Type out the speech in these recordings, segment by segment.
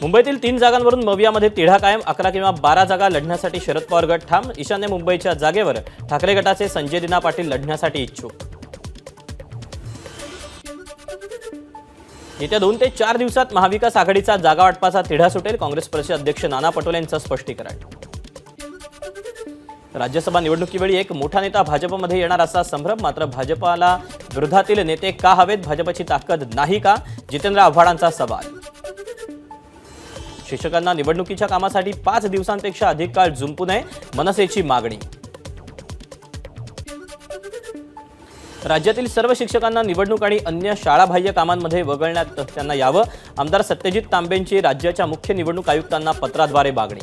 मुंबईतील 3 जागांवरून मवियामध्ये तिढा कायम. 11 किंवा 12 जागा लढण्यासाठी शरद पवार गट ठाम. ईशान्य मुंबईच्या जागेवर ठाकरे गटाचे संजय दिना पाटील लढण्यासाठी इच्छुक. येत्या 2 ते 4 दिवसात महाविकास आघाडीचा जागा वाटपाचा तिढा सुटेल. काँग्रेस प्रदेश अध्यक्ष नाना पटोले यांचं स्पष्टीकरण. राज्यसभा निवडणुकीवेळी एक मोठा नेता भाजपमध्ये येणार असा संभ्रम. मात्र भाजपला विरोधातील नेते का हवेत? भाजपची ताकद नाही का? जितेंद्र आव्हाडांचा सवाल. शिक्षकांना निवडणुकीच्या कामासाठी 5 दिवसांपेक्षा अधिक काळ जुंपू नये, मनसेची मागणी. राज्यातील सर्व शिक्षकांना निवडणूक आणि अन्य शाळाबाह्य कामांमध्ये वगळण्यात त्यांना यावं. आमदार सत्यजित तांबेंची राज्याच्या मुख्य निवडणूक आयुक्तांना पत्राद्वारे मागणी.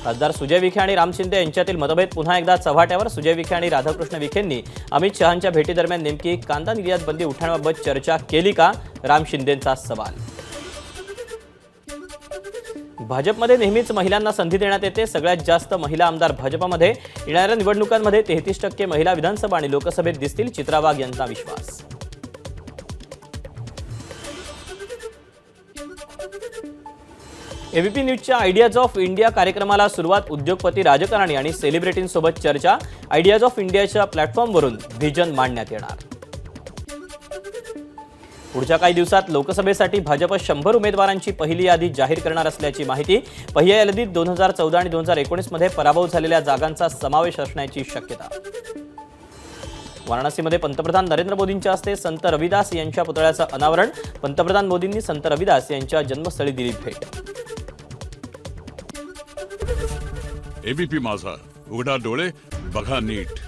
खासदार सुजय विखे आणि राम शिंदे यांच्यातील मतभेद पुन्हा एकदा चव्हाट्यावर. सुजय विखे आणि राधाकृष्ण विखेंनी अमित शहांच्या भेटीदरम्यान नेमकी कांदा निर्यात बंदी उठवण्याबाबत चर्चा केली का? राम शिंदेंचा सवाल. भाजपमध्ये नेहमीच महिलांना संधी देण्यात येते. सगळ्यात जास्त महिला आमदार भाजपमध्ये. येणाऱ्या निवडणुकांमध्ये 33% महिला विधानसभा आणि लोकसभेत दिसतील. चित्रा वाघ यांचा विश्वास. एबीपी न्यूजच्या आयडियाज ऑफ इंडिया कार्यक्रमाला सुरुवात. उद्योगपती, राजकारणी आणि सेलिब्रिटींसोबत चर्चा. आयडियाज ऑफ इंडियाच्या प्लॅटफॉर्मवरून व्हिजन मांडण्यात येणार. पुढच्या काही दिवसात लोकसभेसाठी भाजप 100 उमेदवारांची पहिली यादी जाहीर करणार असल्याची माहिती. पहिल्या यादीत 2014 आणि 2019 मध्ये पराभव झालेल्या जागांचा समावेश असण्याची शक्यता. वाराणसीमध्ये पंतप्रधान नरेंद्र मोदींच्या हस्ते संत रविदास यांच्या पुतळ्याचं अनावरण. पंतप्रधान मोदींनी संत रविदास यांच्या जन्मस्थळी दिली भेट. एबीपी माझा, उघडा डोळे बघा नीट.